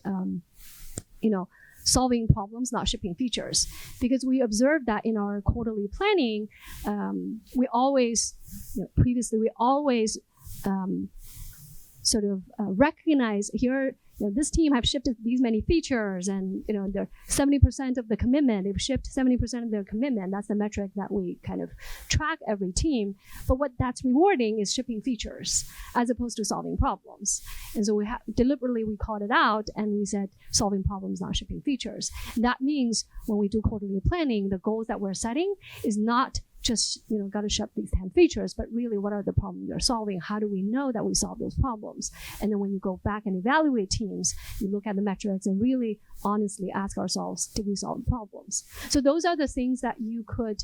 solving problems, not shipping features. Because we observed that in our quarterly planning, previously we always recognize here, this team have shipped these many features, and they're 70% of the commitment. They've shipped 70% of their commitment. That's the metric that we kind of track every team. But what that's rewarding is shipping features as opposed to solving problems. And so deliberately we called it out and we said solving problems, not shipping features. And that means when we do quarterly planning, the goals that we're setting is not just got to ship these 10 features, but really what are the problems you're solving? How do we know that we solve those problems? And then when you go back and evaluate teams, you look at the metrics and really honestly ask ourselves, did we solve problems? So those are the things that you could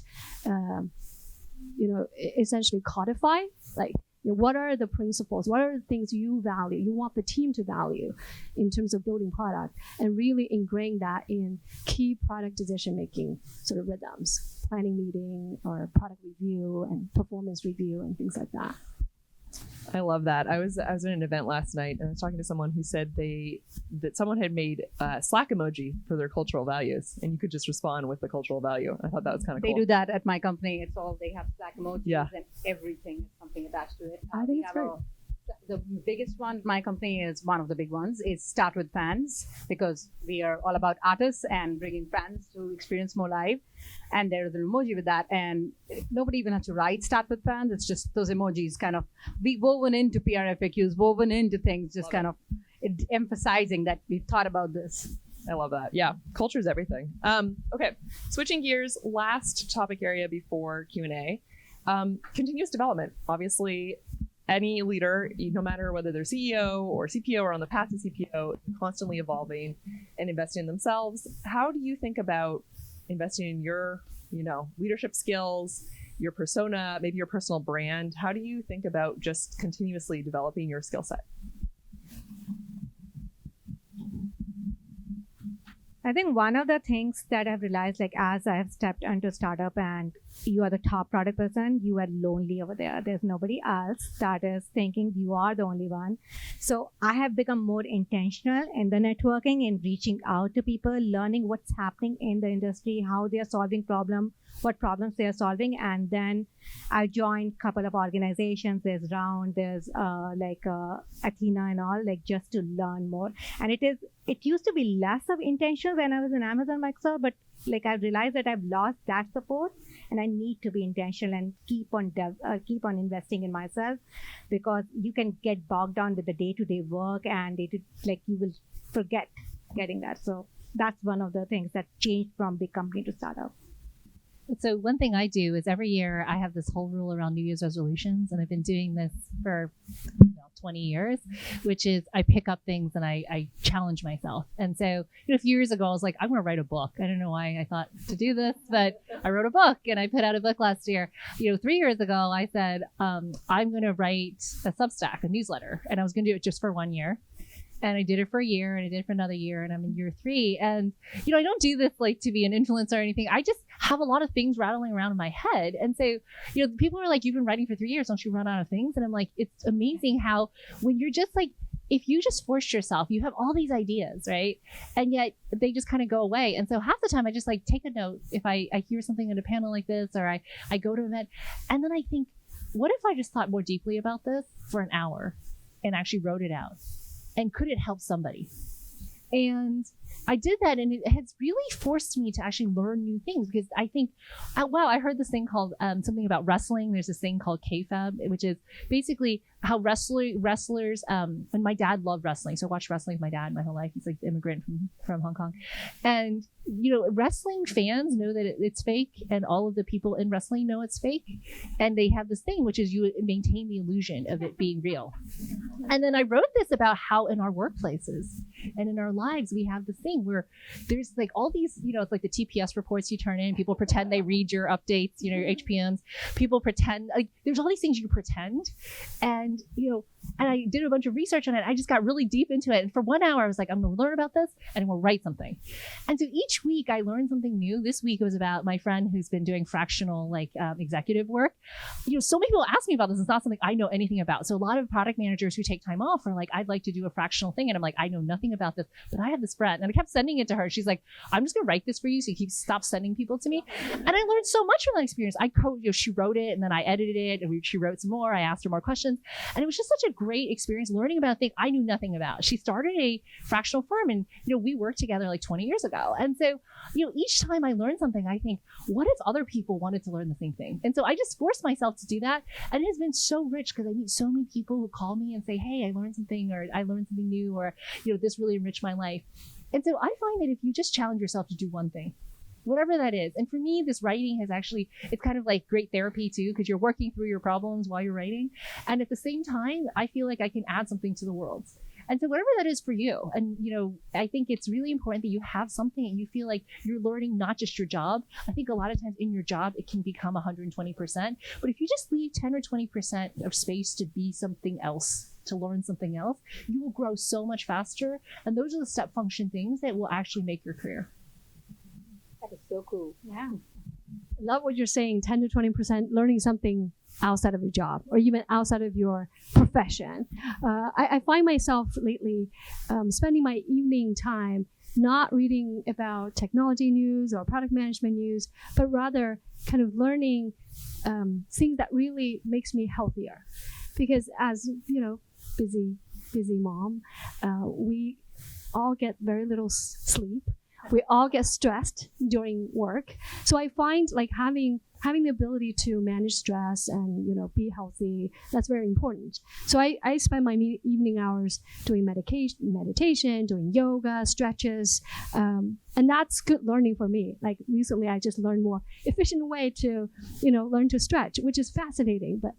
essentially codify, like what are the principles, what are the things you value, you want the team to value in terms of building product, and really ingrain that in key product decision making sort of rhythms, planning meeting or product review and performance review and things like that. I love that. I was at an event last night and I was talking to someone who said that someone had made a Slack emoji for their cultural values, and you could just respond with the cultural value. I thought that was kind of cool. They do that at my company. It's all, they have Slack emojis and everything is something attached to it. I think it's great. The biggest one in my company is one of the big ones is Start with Fans, because we are all about artists and bringing fans to experience more live. And there is an emoji with that, and nobody even has to write Start with Fans. It's just those emojis kind of be woven into PR FAQs, woven into things, just kind of emphasizing that we thought about this. I love that. Yeah, culture is everything. Okay, switching gears, last topic area before Q&A. Continuous development. Obviously, any leader, no matter whether they're CEO or CPO or on the path to CPO, constantly evolving and investing in themselves. How do you think about investing in your, leadership skills, your persona, maybe your personal brand? How do you think about just continuously developing your skill set? I think one of the things that I've realized, like as I have stepped into startup and you are the top product person, you are lonely over there. There's nobody else that is thinking you are the only one. So I have become more intentional in the networking, in reaching out to people, learning what's happening in the industry, how they are solving problems, what problems they are solving. And then I joined a couple of organizations. There's Round, there's Athena and all, like just to learn more. And it used to be less of intentional when I was in Amazon, Microsoft, but like I realized that I've lost that support and I need to be intentional and keep on investing in myself, because you can get bogged down with the day-to-day work and you will forget getting that. So that's one of the things that changed from big company to startup. So one thing I do is every year I have this whole rule around New Year's resolutions, and I've been doing this for 20 years, which is I pick up things and I challenge myself. And so a few years ago, I was like, I'm going to write a book. I don't know why I thought to do this, but I wrote a book and I put out a book last year. 3 years ago, I said, I'm going to write a Substack, a newsletter, and I was going to do it just for 1 year. And I did it for a year and I did it for another year, and I'm in year 3. And, I don't do this like to be an influencer or anything. I just have a lot of things rattling around in my head. And so, people are like, you've been writing for 3 years. Don't you run out of things? And I'm like, it's amazing how when you're just like, if you just force yourself, you have all these ideas, right? And yet they just kind of go away. And so half the time I just like take a note if I hear something in a panel like this, or I go to an event, and then I think, what if I just thought more deeply about this for an hour and actually wrote it out? And could it help somebody? And I did that, and it has really forced me to actually learn new things, because I think, I heard this thing called something about wrestling. There's this thing called kayfabe, which is basically how wrestlers, and my dad loved wrestling. So I watched wrestling with my dad my whole life. He's like the immigrant from Hong Kong. And, wrestling fans know that it's fake, and all of the people in wrestling know it's fake. And they have this thing, which is you maintain the illusion of it being real. And then I wrote this about how in our workplaces and in our lives, we have this thing where there's like all these, it's like the TPS reports you turn in. People pretend they read your updates, your HPMs. People pretend, like there's all these things you pretend. And, And I did a bunch of research on it. I just got really deep into it. And for 1 hour, I was like, I'm going to learn about this and I'm going to write something. And so each week I learned something new. This week it was about my friend who's been doing fractional executive work. So many people ask me about this. It's not something I know anything about. So a lot of product managers who take time off are like, I'd like to do a fractional thing. And I'm like, I know nothing about this, but I have this friend. And I kept sending it to her. She's like, I'm just going to write this for you. So you stop sending people to me. And I learned so much from that experience. She wrote it and then I edited it and she wrote some more. I asked her more questions. And it was just such a great experience learning about a thing I knew nothing about. She started a fractional firm and, we worked together like 20 years ago. And so, each time I learn something, I think, what if other people wanted to learn the same thing? And so I just forced myself to do that. And it has been so rich because I meet so many people who call me and say, hey, I learned something, or I learned something new, or, this really enriched my life. And so I find that if you just challenge yourself to do one thing, whatever that is. And for me, this writing it's kind of like great therapy too, because you're working through your problems while you're writing. And at the same time, I feel like I can add something to the world. And so whatever that is for you. And, I think it's really important that you have something and you feel like you're learning not just your job. I think a lot of times in your job, it can become 120%. But if you just leave 10 or 20% of space to be something else, to learn something else, you will grow so much faster. And those are the step function things that will actually make your career. That is so cool. Yeah. I love what you're saying, 10 to 20% learning something outside of your job or even outside of your profession. I find myself lately spending my evening time not reading about technology news or product management news, but rather kind of learning things that really makes me healthier. Because as, busy mom, we all get very little sleep. We all get stressed during work. So I find like having the ability to manage stress and, be healthy, that's very important. So I spend my evening hours doing meditation, doing yoga, stretches, and that's good learning for me. Like recently, I just learned more efficient way to, learn to stretch, which is fascinating, but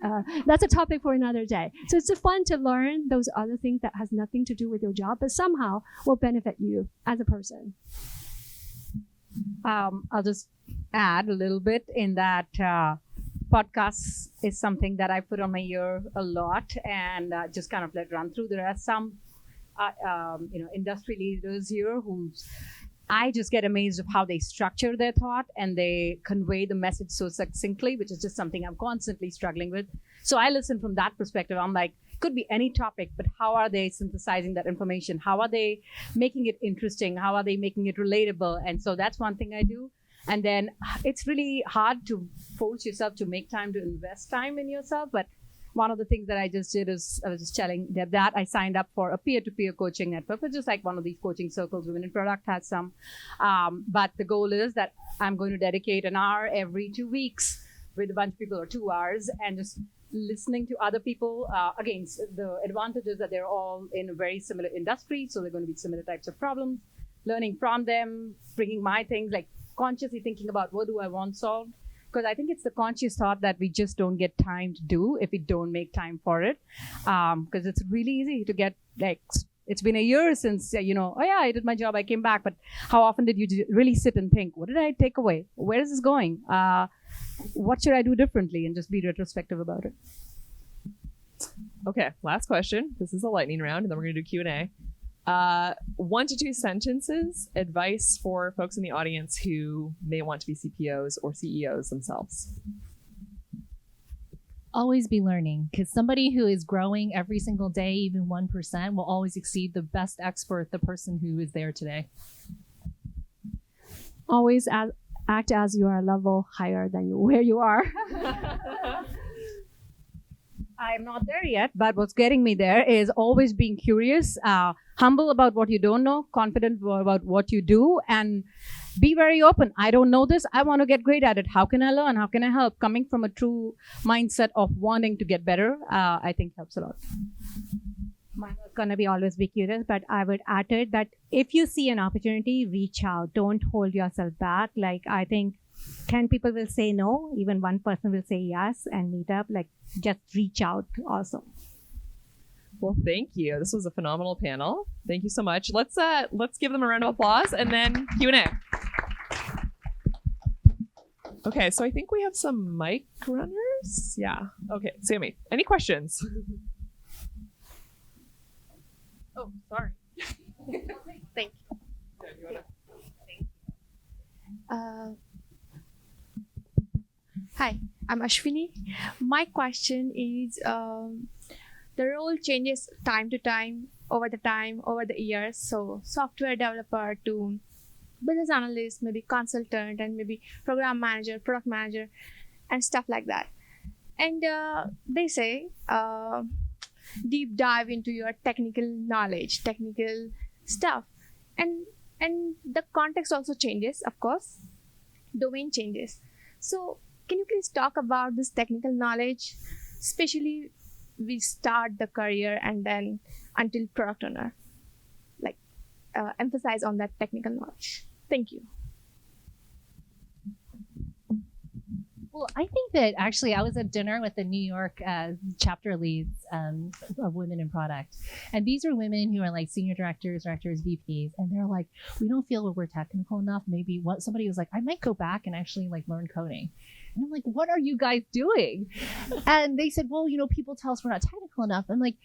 that's a topic for another day. So it's fun to learn those other things that has nothing to do with your job, but somehow will benefit you as a person. I'll just add a little bit in that podcasts is something that I put on my ear a lot and just kind of let run through. There are some, industry leaders here I just get amazed of how they structure their thought and they convey the message so succinctly, which is just something I'm constantly struggling with. So I listen from that perspective. I'm like, could be any topic, but how are they synthesizing that information? How are they making it interesting? How are they making it relatable? And so that's one thing I do. And then it's really hard to force yourself to make time to invest time in yourself. But one of the things that I just did is I was just telling Deb that I signed up for a peer-to-peer coaching network, which is like one of these coaching circles. Women in Product has some. But the goal is that I'm going to dedicate an hour every 2 weeks with a bunch of people, or 2 hours, and just listening to other people. Again, the advantage is that they're all in a very similar industry, so they're going to be similar types of problems, learning from them, bringing my things, like consciously thinking about what do I want solved. Because I think it's the conscious thought that we just don't get time to do if we don't make time for it. Because it's really easy to get, like, it's been a year since, oh yeah, I did my job, I came back. But how often did you really sit and think, what did I take away? Where is this going? What should I do differently? And just be retrospective about it. Okay, last question. This is a lightning round, and then we're going to do Q&A. 1 to 2 sentences, advice for folks in the audience who may want to be CPOs or CEOs themselves. Always be learning, because somebody who is growing every single day, even 1%, will always exceed the best expert, the person who is there today. Always act as you are a level higher than where you are. I'm not there yet, but what's getting me there is always being curious, humble about what you don't know, confident about what you do, and be very open. I don't know this. I want to get great at it. How can I learn? How can I help? Coming from a true mindset of wanting to get better, I think helps a lot. Mine was going to be always be curious, but I would add to it that if you see an opportunity, reach out. Don't hold yourself back. Like, I think 10 people will say no, even one person will say yes and meet up. Like, just reach out also. Well, thank you. This was a phenomenal panel. Thank you so much. Let's give them a round of applause and then Q&A. Okay, so I think we have some mic runners. Yeah. Okay, Sammy, any questions? Oh, sorry. Thank you. Hi, I'm Ashwini. My question is the role changes time to time, over the years. So, software developer to business analyst, maybe consultant, and maybe program manager, product manager, and stuff like that. And they say deep dive into your technical knowledge, technical stuff, and the context also changes, of course, domain changes. So can you please talk about this technical knowledge, especially we start the career and then until product owner, like emphasize on that technical knowledge. Thank you. Well, I think that actually I was at dinner with the New York chapter leads of women in product. And these are women who are like senior directors, VPs. And they're like, we don't feel we're technical enough. Maybe somebody was like, I might go back and actually like learn coding. And I'm like, what are you guys doing? And they said, well, people tell us we're not technical enough. I'm like,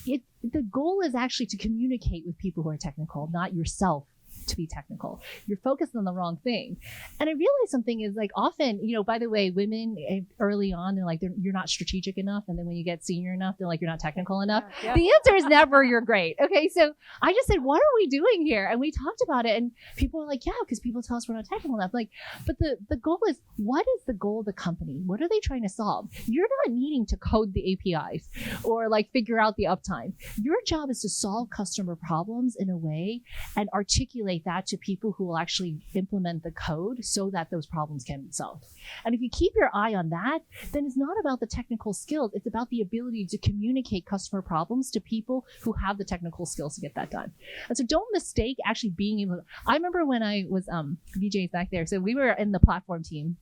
the goal is actually to communicate with people who are technical, not yourself to be technical. You're focused on the wrong thing. And I realized something is like often, by the way, women early on, they're like, you're not strategic enough. And then when you get senior enough, they're like, you're not technical enough. Yeah. The answer is never you're great. Okay. So I just said, what are we doing here? And we talked about it and people were like, yeah, because people tell us we're not technical enough. Like, but the goal is, what is the goal of the company? What are they trying to solve? You're not needing to code the APIs or like figure out the uptime. Your job is to solve customer problems in a way and articulate that to people who will actually implement the code so that those problems can be solved. And if you keep your eye on that, then it's not about the technical skills. It's about the ability to communicate customer problems to people who have the technical skills to get that done. And so don't mistake actually being able to, I remember when I was VJ's back there. So we were in the platform team.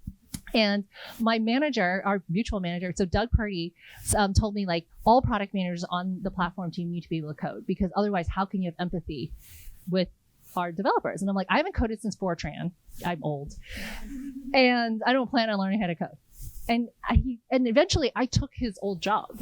And my manager, our mutual manager, so Doug Purdy, told me like all product managers on the platform team need to be able to code because otherwise how can you have empathy with our developers? And I'm like, I haven't coded since Fortran. I'm old. And I don't plan on learning how to code. And eventually I took his old job.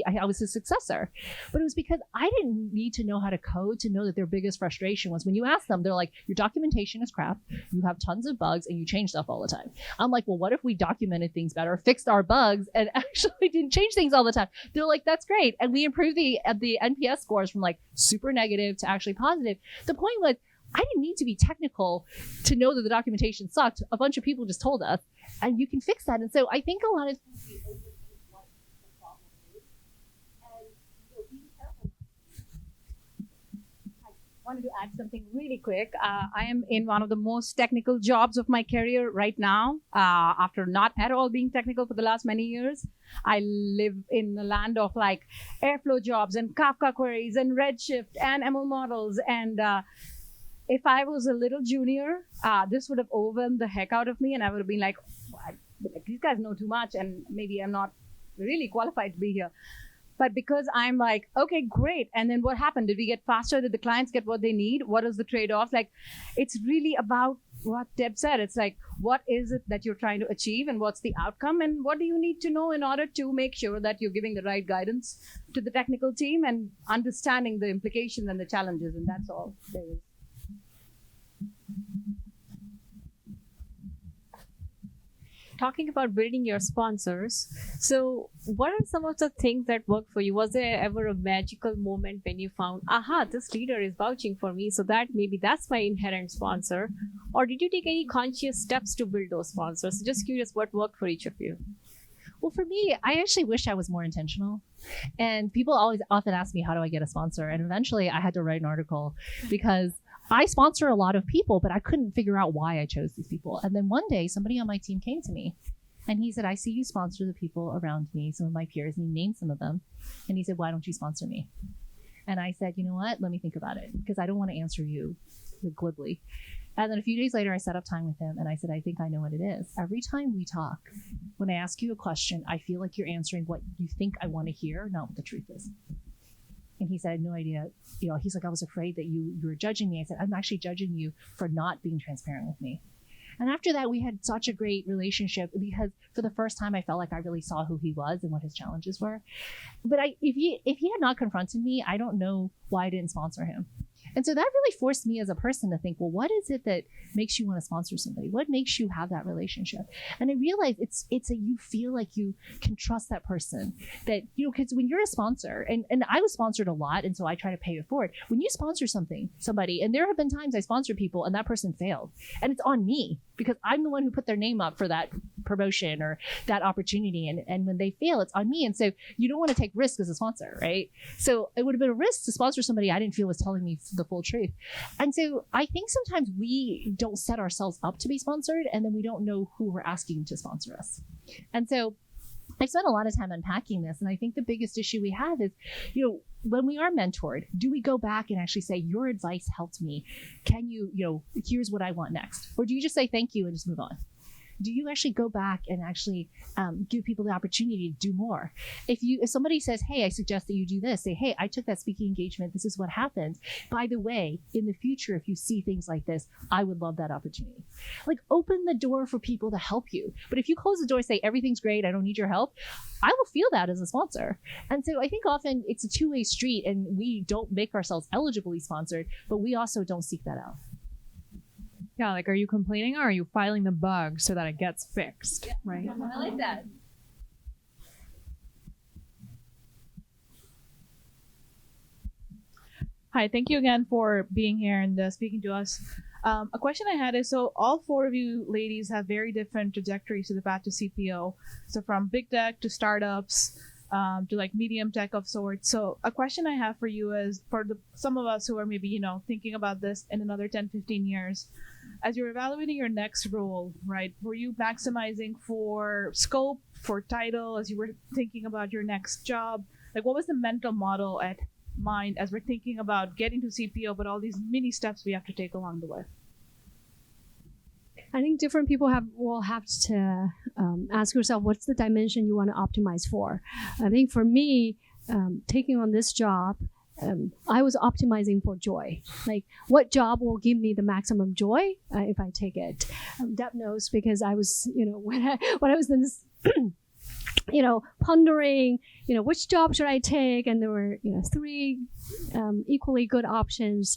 I was his successor, but it was because I didn't need to know how to code to know that their biggest frustration was when you ask them, they're like, your documentation is crap. You have tons of bugs and you change stuff all the time. I'm like, well, what if we documented things better, fixed our bugs and actually didn't change things all the time? They're like, that's great. And we improved the NPS scores from like super negative to actually positive. The point was, I didn't need to be technical to know that the documentation sucked. A bunch of people just told us, and you can fix that. And so I think a lot of what the problem is, and being careful. I wanted to add something really quick. I am in one of the most technical jobs of my career right now. After not at all being technical for the last many years, I live in the land of like Airflow jobs and Kafka queries and Redshift and ML models and if I was a little junior, this would have overwhelmed the heck out of me, and I would have been like, these guys know too much, and maybe I'm not really qualified to be here. But because I'm like, okay, great. And then what happened? Did we get faster? Did the clients get what they need? What is the trade-off? Like, it's really about what Deb said. It's like, what is it that you're trying to achieve, and what's the outcome, and what do you need to know in order to make sure that you're giving the right guidance to the technical team and understanding the implications and the challenges, and that's all there is. Talking about building your sponsors, so what are some of the things that work for you? Was there ever a magical moment when you found, aha, this leader is vouching for me, so that maybe that's my inherent sponsor? Or did you take any conscious steps to build those sponsors? Just curious what worked for each of you. Well, for me, I actually wish I was more intentional. And people often ask me, how do I get a sponsor? And eventually I had to write an article because I sponsor a lot of people, but I couldn't figure out why I chose these people. And then one day somebody on my team came to me and he said, I see you sponsor the people around me, some of my peers, and he named some of them. And he said, why don't you sponsor me? And I said, you know what? Let me think about it because I don't want to answer you glibly. And then a few days later, I set up time with him and I said, I think I know what it is. Every time we talk, when I ask you a question, I feel like you're answering what you think I want to hear, not what the truth is. And he said, I had no idea. He's like, I was afraid that you were judging me. I said, I'm actually judging you for not being transparent with me. And after that, we had such a great relationship because for the first time, I felt like I really saw who he was and what his challenges were. But if he had not confronted me, I don't know why I didn't sponsor him. And so that really forced me as a person to think, well, what is it that makes you want to sponsor somebody? What makes you have that relationship? And I realized it's a you feel like you can trust that person. That, because when you're a sponsor, and I was sponsored a lot, and so I try to pay it forward. When you sponsor somebody, and there have been times I sponsored people and that person failed, and it's on me because I'm the one who put their name up for that promotion or that opportunity. And when they fail, it's on me. And so you don't want to take risks as a sponsor, right? So it would have been a risk to sponsor somebody I didn't feel was telling me the full truth. And so I think sometimes we don't set ourselves up to be sponsored, and then we don't know who we're asking to sponsor us. And so I spent a lot of time unpacking this. And I think the biggest issue we have is, when we are mentored, do we go back and actually say, your advice helped me? Can you, here's what I want next? Or do you just say thank you and just move on? Do you actually go back and actually give people the opportunity to do more? If somebody says, hey, I suggest that you do this, say, hey, I took that speaking engagement. This is what happened. By the way, in the future, if you see things like this, I would love that opportunity. Like, open the door for people to help you. But if you close the door, say, everything's great, I don't need your help, I will feel that as a sponsor. And so I think often it's a two-way street, and we don't make ourselves eligibly sponsored, but we also don't seek that out. Yeah, like, are you complaining or are you filing the bug so that it gets fixed? Yeah. Right? I like that. Hi, thank you again for being here and speaking to us. A question I had is, so all four of you ladies have very different trajectories to the path to CPO. So from big tech to startups, to like medium tech of sorts. So a question I have for you is, for some of us who are maybe, thinking about this in another 10, 15 years, as you're evaluating your next role, right, were you maximizing for scope, for title, as you were thinking about your next job? Like, what was the mental model at mind as we're thinking about getting to CPO, but all these mini steps we have to take along the way? I think different people will have to ask yourself, what's the dimension you want to optimize for? I think for me, taking on this job, I was optimizing for joy. Like, what job will give me the maximum joy if I take it? Deb knows, because I was, when I was in this, pondering, which job should I take? And there were, three equally good options.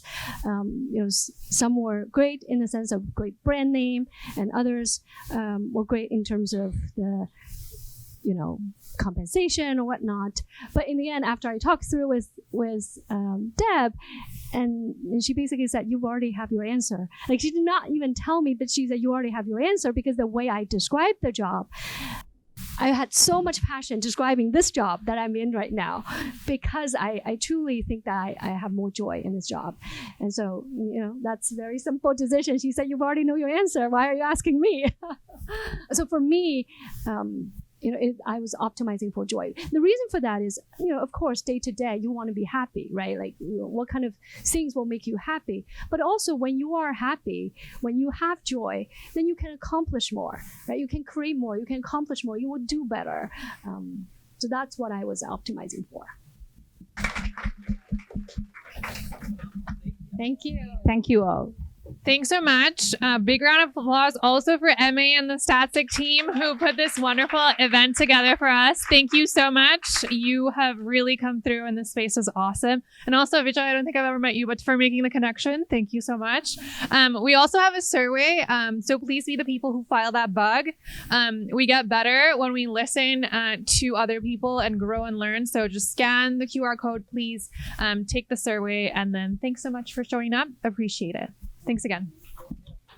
Some were great in the sense of great brand name, and others were great in terms of the, compensation or whatnot. But in the end, after I talked through with Deb, and she basically said, you already have your answer. Like, she did not even tell me, but she said, you already have your answer, because the way I described the job, I had so much passion describing this job that I'm in right now, because I truly think that I have more joy in this job. And so, that's a very simple decision. She said, you already know your answer. Why are you asking me? So for me, I was optimizing for joy. The reason for that is, of course, day to day, you want to be happy, right? Like, what kind of things will make you happy? But also, when you are happy, when you have joy, then you can accomplish more, right? You can create more, you can accomplish more, you will do better. So that's what I was optimizing for. Thank you. Thank you all. Thanks so much. Big round of applause also for Emma and the StatSig team who put this wonderful event together for us. Thank you so much. You have really come through, and this space is awesome. And also, Vijay, I don't think I've ever met you, but for making the connection, thank you so much. We also have a survey, so please be the people who file that bug. We get better when we listen to other people and grow and learn. So just scan the QR code, please. Take the survey, and then thanks so much for showing up. Appreciate it. Thanks again.